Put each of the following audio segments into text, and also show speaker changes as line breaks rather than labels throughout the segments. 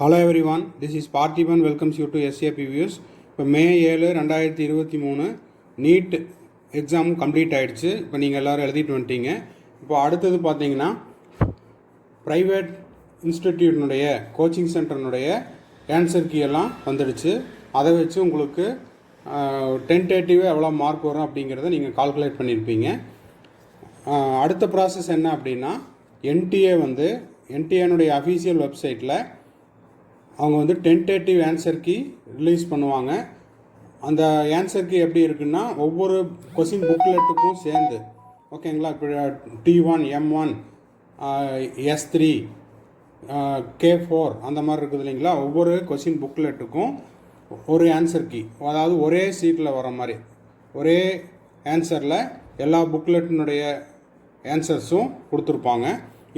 Hello everyone, this is Parthiban welcomes you to SAP Views. இப்போ மே 7 2023 NEET exam complete ஆகிடுச்சு. இப்போ நீங்கள் எல்லோரும் எழுதிட்டு வந்துட்டீங்க. இப்போ அடுத்தது பார்த்தீங்கன்னா ப்ரைவேட் இன்ஸ்டிடியூட்னுடைய கோச்சிங் சென்டர்னுடைய ஆன்சர் கீ எல்லாம் வந்துடுச்சு. அதை வச்சு உங்களுக்கு டென்டேட்டிவாக எவ்வளோ மார்க் வரும் அப்படிங்கிறத நீங்கள் கால்குலேட் பண்ணியிருப்பீங்க. அடுத்த ப்ராசஸ் என்ன அப்படின்னா என்டிஏனுடைய அஃபீஷியல் வெப்சைட்டில் அவங்க வந்து டென்டேட்டிவ் ஆன்சர் கீ ரிலீஸ் பண்ணுவாங்க. அந்த ஆன்சர் கீ எப்படி இருக்குன்னா ஒவ்வொரு கொஸ்டின் புக்லெட்டுக்கும் சேர்ந்து, ஓகேங்களா, இப்போ T1, M1, S3, K4 அந்த மாதிரி இருக்குது இல்லைங்களா. ஒவ்வொரு கொஸ்டின் புக்லெட்டுக்கும் ஒரு ஆன்சர் கீ, அதாவது ஒரே சீட்டில் வர மாதிரி ஒரே ஆன்சரில் எல்லா புக்லெட்டினுடைய ஆன்சர்ஸும் கொடுத்துருப்பாங்க.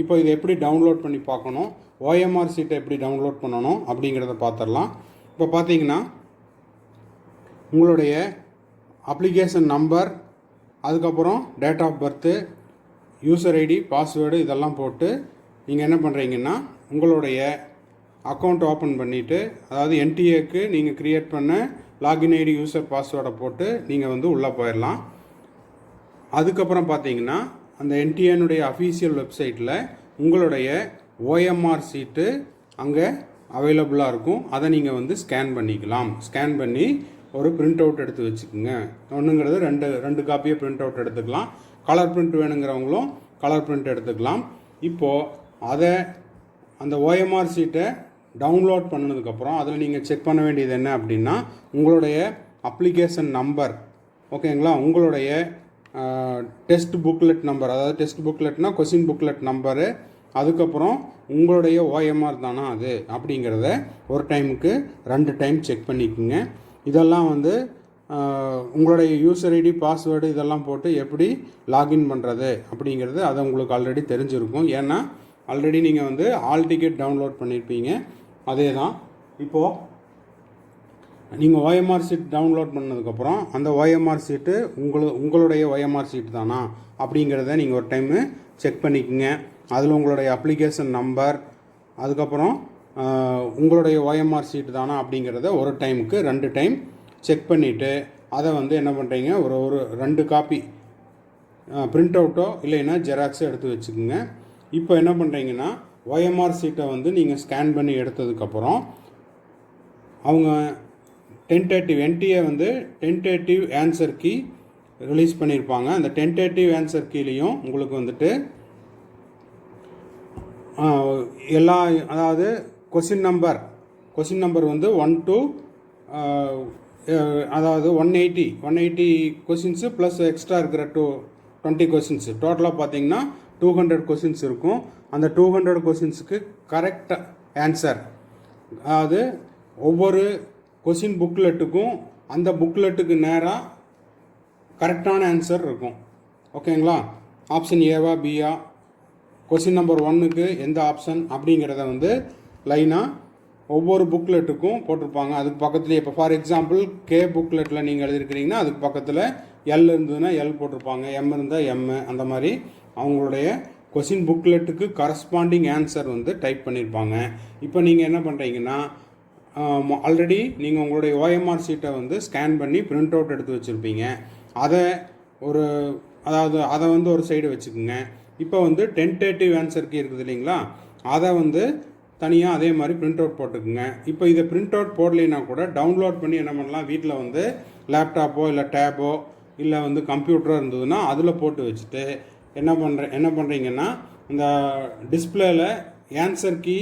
இப்போ இதை எப்படி டவுன்லோட் பண்ணி பார்க்கணும், ஓஎம்ஆர் சீட்டை எப்படி டவுன்லோட் பண்ணணும் அப்படிங்கிறத பார்த்துடலாம். இப்போ பார்த்தீங்கன்னா உங்களுடைய அப்ளிகேஷன் நம்பர், அதுக்கப்புறம் date of birth, user ID, password இதெல்லாம் போட்டு நீங்கள் என்ன பண்ணுறீங்கன்னா உங்களுடைய அக்கௌண்ட் ஓப்பன் பண்ணிவிட்டு, அதாவது என்டிஏக்கு நீங்கள் க்ரியேட் பண்ண லாகின் ஐடி, யூசர் பாஸ்வேர்டை போட்டு நீங்கள் வந்து உள்ளே போயிடலாம். அதுக்கப்புறம் பார்த்தீங்கன்னா அந்த என்டிஏனுடைய அஃபீஷியல் வெப்சைட்டில் உங்களுடைய ஓஎம்ஆர் சீட்டு அங்கே அவைலபிளாக இருக்கும். அதை நீங்கள் வந்து ஸ்கேன் பண்ணிக்கலாம். ஸ்கேன் பண்ணி ஒரு பிரிண்ட் அவுட் எடுத்து வச்சுக்கோங்க. ஒன்றுங்கிறது ரெண்டு காப்பியை பிரிண்ட் அவுட் எடுத்துக்கலாம். கலர் பிரிண்ட் வேணுங்கிறவங்களும் கலர் பிரிண்ட் எடுத்துக்கலாம். இப்போது அந்த ஓஎம்ஆர் சீட்டை டவுன்லோட் பண்ணதுக்கப்புறம் அதில் நீங்கள் செக் பண்ண வேண்டியது என்ன அப்படின்னா உங்களுடைய அப்ளிகேஷன் நம்பர், ஓகேங்களா, உங்களுடைய டெஸ்ட் புக்லெட் நம்பர், அதாவது டெஸ்ட் புக்லெட்னா கொஸ்டின் புக்லெட் நம்பரு, அதுக்கப்புறம் உங்களுடைய ஓஎம்ஆர் தானா அது அப்படிங்கிறத ஒரு டைமுக்கு 2 டைம் செக் பண்ணிக்கோங்க. இதெல்லாம் வந்து உங்களுடைய யூசர் ஐடி, பாஸ்வேர்டு இதெல்லாம் போட்டு எப்படி லாகின் பண்ணுறது அப்படிங்கிறது அதை உங்களுக்கு ஆல்ரெடி தெரிஞ்சிருக்கும். ஏன்னா ஆல்ரெடி நீங்கள் வந்து ஆல் டிக்கெட் டவுன்லோட் பண்ணியிருப்பீங்க. அதே தான் இப்போது நீங்கள் ஓஎம்ஆர் சீட் டவுன்லோட் பண்ணதுக்கப்புறம் அந்த ஓஎம்ஆர் சீட்டு உங்களுடைய ஓஎம்ஆர் சீட் தானா அப்படிங்கிறத நீங்கள் ஒரு டைமு செக் பண்ணிக்கோங்க. அதில் உங்களுடைய அப்ளிகேஷன் நம்பர், அதுக்கப்புறம் உங்களுடைய ஓஎம்ஆர் சீட்டு தானா அப்படிங்கிறத ஒரு டைமுக்கு 2 டைம் செக் பண்ணிவிட்டு அதை வந்து என்ன பண்ணுறீங்க, ஒரு 2 காப்பி பிரிண்ட் அவுட்டோ இல்லைன்னா ஜெராக்ஸோ எடுத்து வச்சுக்கோங்க. இப்போ என்ன பண்ணுறீங்கன்னா ஓஎம்ஆர் சீட்டை வந்து நீங்கள் ஸ்கேன் பண்ணி எடுத்ததுக்கப்புறம் அவங்க என்டிஏ வந்து டென்டேட்டிவ் ஆன்சர் கீ ரிலீஸ் பண்ணியிருப்பாங்க. அந்த டென்டேட்டிவ் ஆன்சர் கீலையும் உங்களுக்கு வந்துட்டு அதாவது கொஸ்டின் நம்பர் வந்து 1 to அதாவது 180 கொஸ்டின்ஸு ப்ளஸ் எக்ஸ்ட்ரா இருக்கிற 20 கொஸ்டின்ஸு, டோட்டலாக பார்த்தீங்கன்னா 200 கொஸ்டின்ஸ் இருக்கும். அந்த 200 கொஸ்டின்ஸுக்கு கரெக்ட் ஆன்சர், அதாவது ஒவ்வொரு கொஸ்டின் புக்லெட்டுக்கும் அந்த புக்லெட்டுக்கு நேராக கரெக்டான ஆன்சர் இருக்கும். ஓகேங்களா, ஆப்ஷன் ஏவா பியா, கொஸ்டின் நம்பர் 1க்கு எந்த ஆப்ஷன் அப்படிங்கிறத வந்து லைனாக ஒவ்வொரு புக்லெட்டுக்கும் போட்டிருப்பாங்க. அதுக்கு பக்கத்துலேயே இப்போ ஃபார் எக்ஸாம்பிள் கே புக்லெட்டில் நீங்கள் எழுதிருக்கிறீங்கன்னா அதுக்கு பக்கத்தில் எல் இருந்ததுன்னா எல் போட்டிருப்பாங்க, எம் இருந்தால் எம், அந்த மாதிரி அவங்களுடைய கொஸ்டின் புக்லெட்டுக்கு கரஸ்பாண்டிங் ஆன்சர் வந்து டைப் பண்ணியிருப்பாங்க. இப்போ நீங்கள் என்ன பண்ணுறீங்கன்னா ஆல்ரெடி நீங்கள் உங்களுடைய ஓஎம்ஆர் சீட்டை வந்து ஸ்கேன் பண்ணி பிரிண்ட் அவுட் எடுத்து வச்சுருப்பீங்க. அதை வந்து ஒரு சைடு வச்சுக்கோங்க. இப்போ வந்து டென்டேட்டிவ் ஆன்சர் கீ இருக்குது இல்லைங்களா, அதை வந்து தனியாக அதே மாதிரி பிரிண்ட் அவுட் போட்டுக்குங்க. இப்போ இதை பிரிண்ட் அவுட் போடலைன்னா கூட டவுன்லோட் பண்ணி என்ன பண்ணலாம், வீட்டில் வந்து லேப்டாப்போ இல்லை டேபோ இல்லை வந்து கம்ப்யூட்டரோ இருந்ததுன்னா அதில் போட்டு வச்சுட்டு என்ன பண்ணுறீங்கன்னா இந்த டிஸ்பிளேயில் ஆன்சர் கீ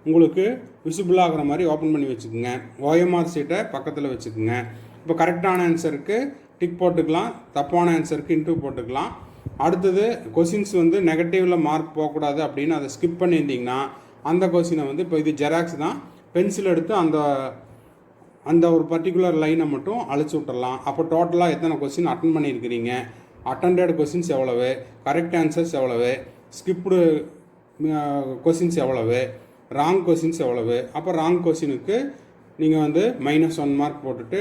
உங்களுக்கு விசிபிள் ஆகிற மாதிரி ஓப்பன் பண்ணி வச்சுக்கோங்க. ஓஎம்ஆர் சீட்டை பக்கத்தில் வச்சுக்கோங்க. இப்போ கரெக்டான ஆன்சருக்கு டிக் போட்டுக்கலாம், தப்பான ஆன்சருக்கு இன்டூ போட்டுக்கலாம். அடுத்தது கொஸ்டின்ஸ் வந்து நெகட்டிவில் மார்க் போகக்கூடாது அப்படின்னு அதை ஸ்கிப் பண்ணியிருந்தீங்கன்னா அந்த கொஸ்டினை வந்து இப்போ இது ஜெராக்ஸ் தான், பென்சில் எடுத்து அந்த ஒரு பர்டிகுலர் லைனை மட்டும் அழிச்சு விட்டுடலாம். அப்போ டோட்டலாக எத்தனை கொஸ்டின் அட்டன் பண்ணியிருக்கிறீங்க, அட்டெண்டட் கொஸ்டின்ஸ் எவ்வளவு, கரெக்ட் ஆன்சர்ஸ் எவ்வளவு, ஸ்கிப்டு கொஸ்டின்ஸ் எவ்வளவு, ராங் கொஸ்டின்ஸ் எவ்வளவு. அப்போ ராங் கொஸ்டினுக்கு நீங்கள் வந்து -1 மார்க் போட்டுட்டு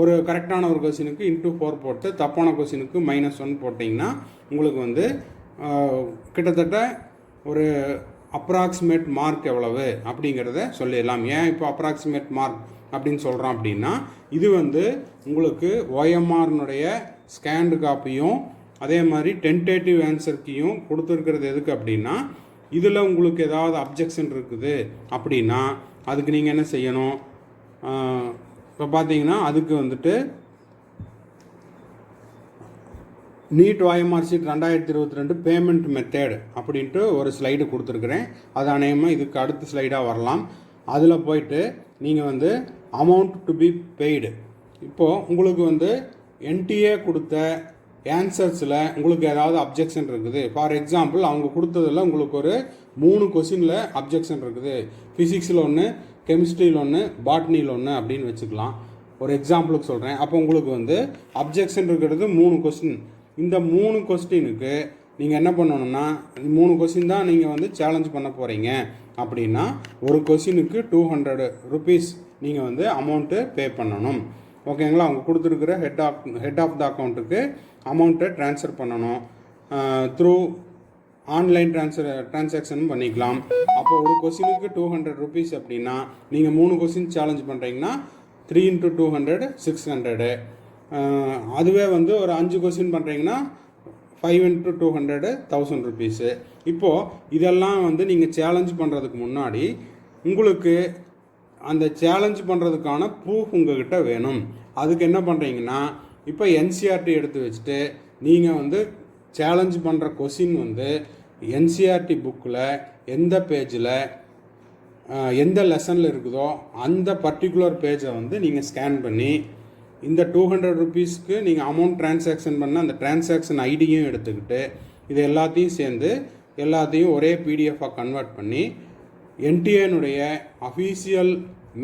ஒரு கரெக்டான ஒரு கொஸ்டினுக்கு இன்டூ 4 போட்டு தப்பான கொஸ்டினுக்கு -1 போட்டிங்கன்னா உங்களுக்கு வந்து கிட்டத்தட்ட ஒரு அப்ராக்சிமேட் மார்க் எவ்வளவு அப்படிங்கிறத சொல்லிடலாம். ஏன் இப்போ அப்ராக்சிமேட் மார்க் அப்படின்னு சொல்கிறோம் அப்படின்னா, இது வந்து உங்களுக்கு ஓஎம்ஆர்னுடைய ஸ்கேன்டு காப்பியும் அதே மாதிரி டென்டேட்டிவ் ஆன்சர்க்கையும் கொடுத்துருக்கிறது எதுக்கு அப்படின்னா, இதில் உங்களுக்கு ஏதாவது அப்ஜெக்ஷன் இருக்குது அப்படின்னா அதுக்கு நீங்கள் என்ன செய்யணும், இப்போ பார்த்தீங்கன்னா அதுக்கு வந்துட்டு NEET OMR sheet 2022 payment method அப்படின்ட்டு ஒரு ஸ்லைடு கொடுத்துருக்குறேன். அது அநேகமாக இதுக்கு அடுத்த ஸ்லைடாக வரலாம். அதில் போயிட்டு நீங்கள் வந்து அமௌண்ட் டு பி பெய்டு, இப்போது உங்களுக்கு வந்து என்டிஏ கொடுத்த ஆன்சர்ஸில் உங்களுக்கு ஏதாவது அப்ஜெக்ஷன் இருக்குது. ஃபார் எக்ஸாம்பிள் அவங்க கொடுத்ததில் உங்களுக்கு ஒரு 3 கொஸ்டினில் அப்ஜெக்ஷன் இருக்குது. ஃபிசிக்ஸில் ஒன்று, கெமிஸ்ட்ரியில் ஒன்று, பாட்னியில் ஒன்று அப்படின்னு வச்சுக்கலாம். ஒரு எக்ஸாம்பிளுக்கு சொல்கிறேன். அப்போ உங்களுக்கு வந்து அப்ஜெக்ஷன் இருக்கிறது 3 கொஸ்டின். இந்த 3 கொஸ்டினுக்கு நீங்கள் என்ன பண்ணணும்னா, 3 கொஸ்டின் தான் நீங்கள் வந்து சேலஞ்ச் பண்ண போகிறீங்க அப்படின்னா ஒரு கொஸ்டினுக்கு 200 ருபீஸ் நீங்கள் வந்து அமௌண்ட்டு பே பண்ணணும். ஓகேங்களா? அவங்க கொடுத்துருக்குற ஹெட் ஆஃப் த அக்கௌண்ட்டுக்கு அமௌண்ட்டை ட்ரான்ஸ்ஃபர் பண்ணணும். த்ரூ ஆன்லைன் ட்ரான்சாக்ஷனும் பண்ணிக்கலாம். அப்போ ஒரு கொஸ்டினுக்கு 200 ருபீஸ் அப்படின்னா நீங்கள் 3 கொஸ்டின் சேலஞ்ச் பண்ணுறீங்கன்னா 3 × 200 600. அதுவே வந்து ஒரு 5 கொஸ்டின் பண்ணுறீங்கன்னா 5 × 200 1000 ருபீஸு. இப்போது இதெல்லாம் வந்து நீங்கள் சேலஞ்ச் பண்ணுறதுக்கு முன்னாடி உங்களுக்கு அந்த சேலஞ்ச் பண்ணுறதுக்கான ப்ரூஃப் உங்கள்கிட்ட வேணும். அதுக்கு என்ன பண்ணுறீங்கன்னா, இப்போ என்சிஆர்டி எடுத்து வச்சுட்டு நீங்கள் வந்து சேலஞ்ச் பண்ணுற கொஸ்டின் வந்து என்சிஆர்டி புக்கில் எந்த பேஜில் எந்த லெசனில் இருக்குதோ அந்த பர்டிகுலர் பேஜை வந்து நீங்கள் ஸ்கேன் பண்ணி இந்த 200 ருபீஸ்க்கு நீங்கள் அமௌண்ட் ட்ரான்சாக்ஷன் பண்ண அந்த ட்ரான்சாக்ஷன் ஐடியும் எடுத்துக்கிட்டு இது எல்லாத்தையும் சேர்ந்து எல்லாத்தையும் ஒரே பிடிஎஃபாக கன்வெர்ட் பண்ணி என்டிஏனுடைய அஃபீஷியல்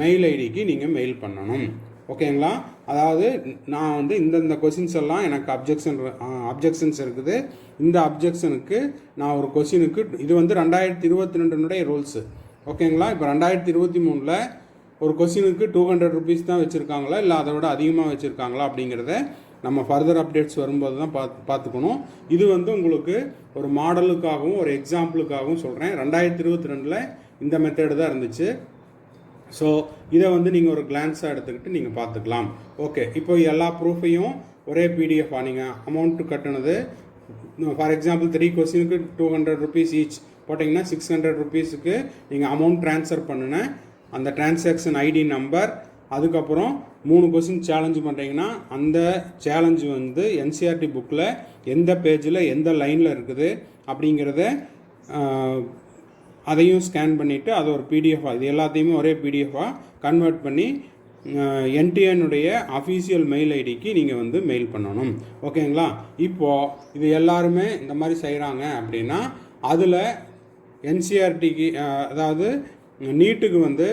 மெயில் ஐடிக்கு நீங்கள் மெயில் பண்ணணும். ஓகேங்களா? அதாவது நான் வந்து இந்தந்த கொஸ்டின்ஸ் எல்லாம் எனக்கு அப்ஜெக்ஷன்ஸ் இருக்குது. இந்த அப்ஜெக்ஷனுக்கு நான் ஒரு கொஸ்டினுக்கு இது வந்து 2022 ரூல்ஸு. ஓகேங்களா? இப்போ 2023 ஒரு கொஸ்டினுக்கு 200 ருபீஸ் தான் வச்சுருக்காங்களா இல்லை அதை விட அதிகமாக வச்சுருக்காங்களா அப்படிங்கிறத நம்ம ஃபர்தர் அப்டேட்ஸ் வரும்போது தான் பார்த்துக்கணும். இது வந்து உங்களுக்கு ஒரு மாடலுக்காகவும் ஒரு எக்ஸாம்பிளுக்காகவும் சொல்கிறேன். 2022 இந்த மெத்தேடு தான் இருந்துச்சு. ஸோ இதை வந்து நீங்கள் ஒரு கிளான்ஸாக எடுத்துக்கிட்டு நீங்கள் பார்த்துக்கலாம். ஓகே, இப்போ எல்லா ப்ரூஃபையும் ஒரே பிடிஎஃபாக நீங்கள் அமௌண்ட்டு கட்டினது ஃபார் எக்ஸாம்பிள் 3 கொஸ்டினுக்கு 200 ருபீஸ் ஈச் போட்டிங்கன்னா 600 ருபீஸுக்கு நீங்கள் அமௌண்ட் ட்ரான்ஸ்ஃபர் பண்ணின அந்த டிரான்சாக்ஷன் ஐடி நம்பர், அதுக்கப்புறம் 3 கொஸ்டின் சேலஞ்சு பண்ணுறீங்கன்னா அந்த சேலஞ்சு வந்து என்சிஆர்டி புக்கில் எந்த பேஜில் எந்த லைனில் இருக்குது அப்படிங்கிறத அதையும் ஸ்கேன் பண்ணிவிட்டு அதை ஒரு பிடிஎஃபாக இது எல்லாத்தையுமே ஒரே பிடிஎஃபாக கன்வெர்ட் பண்ணி என்டிஏனுடைய அஃபீஷியல் மெயில் ஐடிக்கு நீங்கள் வந்து மெயில் பண்ணணும். ஓகேங்களா? இப்போது இது எல்லாருமே இந்த மாதிரி செய்கிறாங்க அப்படின்னா அதில் என்சிஆர்டிக்கு அதாவது நீட்டுக்கு வந்து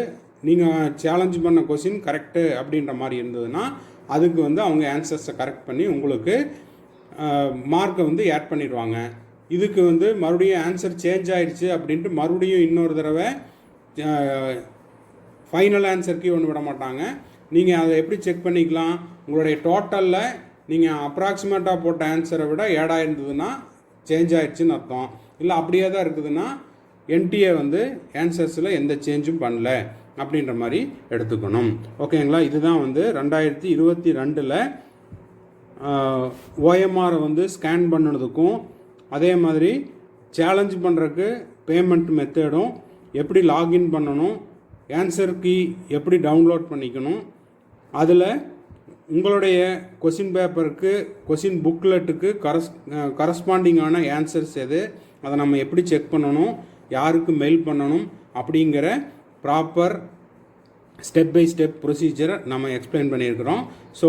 நீங்கள் சேலஞ்ச் பண்ண கொஸ்டின் கரெக்டு அப்படின்ற மாதிரி இருந்ததுன்னா அதுக்கு வந்து அவங்க ஆன்சர்ஸை கரெக்ட் பண்ணி உங்களுக்கு மார்க்கை வந்து ஆட் பண்ணிடுவாங்க. இதுக்கு வந்து மறுபடியும் ஆன்சர் சேஞ்ச் ஆகிடுச்சு அப்படின்ட்டு மறுபடியும் இன்னொரு தடவை ஃபைனல் ஆன்சருக்கு ஒன்று விட மாட்டாங்க. நீங்கள் அதை எப்படி செக் பண்ணிக்கலாம், உங்களுடைய டோட்டலில் நீங்கள் அப்ராக்சிமேட்டாக போட்ட ஆன்சரை விட ஏடாக இருந்ததுன்னா சேஞ்ச் ஆகிடுச்சின்னு அர்த்தம். இல்லை அப்படியே தான் இருக்குதுன்னா என்டிஏ வந்து ஆன்சர்ஸில் எந்த சேஞ்சும் பண்ணல அப்படின்ற மாதிரி எடுத்துக்கணும். ஓகேங்களா? இதுதான் வந்து 2022 ஓஎம்ஆரை வந்து ஸ்கேன் பண்ணுறதுக்கும் அதே மாதிரி சேலஞ்ச் பண்ணுறதுக்கு பேமெண்ட் மெத்தடும் எப்படி லாகின் பண்ணணும், ஆன்சர் கீ எப்படி டவுன்லோட் பண்ணிக்கணும், அதில் உங்களுடைய கொஸ்டின் பேப்பருக்கு கொஸ்டின் புக்லெட்டுக்கு கரஸ்பாண்டிங்கான ஆன்சர்ஸ் எது, அதை நம்ம எப்படி செக் பண்ணணும், யாருக்கு மெயில் பண்ணணும் அப்படிங்கிற ப்ராப்பர் ஸ்டெப் பை ஸ்டெப் ப்ரொசீஜரை நம்ம எக்ஸ்பிளைன் பண்ணியிருக்கிறோம். ஸோ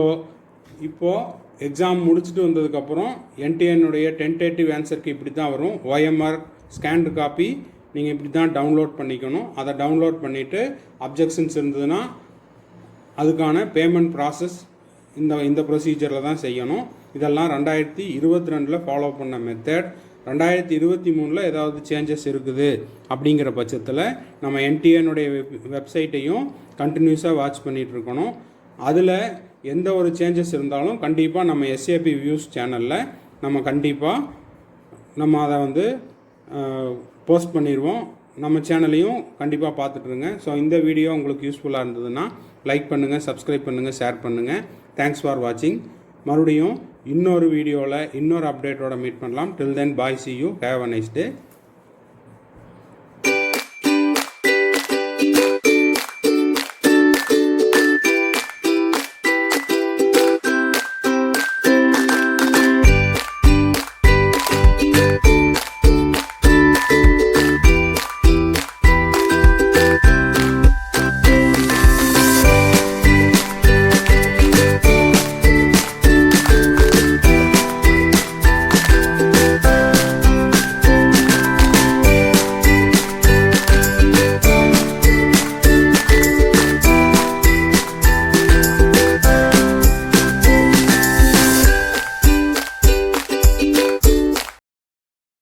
இப்போது எக்ஸாம் முடிச்சுட்டு வந்ததுக்கப்புறம் என்டிஏனுடைய டென்டேட்டிவ் ஆன்சருக்கு இப்படி தான் வரும். ஓஎம்ஆர் ஸ்கேன்டு காப்பி நீங்கள் இப்படி தான் டவுன்லோட் பண்ணிக்கணும். அதை டவுன்லோட் பண்ணிவிட்டு அப்ஜெக்ஷன்ஸ் இருந்ததுன்னா அதுக்கான பேமெண்ட் ப்ராசஸ் இந்த ப்ரொசீஜரில் தான் செய்யணும். இதெல்லாம் 2022 ஃபாலோ பண்ண மெத்தட். 2023 ஏதாவது சேஞ்சஸ் இருக்குது அப்படிங்கிற பட்சத்தில் நம்ம என்டிஏனுடைய வெப்சைட்டையும் கண்டினியூஸாக வாட்ச் பண்ணிகிட்ருக்கணும். அதில் எந்த ஒரு சேஞ்சஸ் இருந்தாலும் கண்டிப்பாக நம்ம எஸ்ஏபி வியூஸ் சேனலில் நம்ம கண்டிப்பாக நம்ம அதை வந்து போஸ்ட் பண்ணிடுவோம். நம்ம சேனலையும் கண்டிப்பாக பார்த்துட்ருங்க. ஸோ இந்த வீடியோ உங்களுக்கு யூஸ்ஃபுல்லாக இருந்ததுன்னா லைக் பண்ணுங்கள், சப்ஸ்கிரைப் பண்ணுங்கள், ஷேர் பண்ணுங்கள். தேங்க்ஸ் ஃபார் வாட்சிங். மறுபடியும் இன்னொரு வீடியோவில் இன்னொரு அப்டேட்டோட மீட் பண்ணலாம். டில் தென் பாய், see you, have a nice day.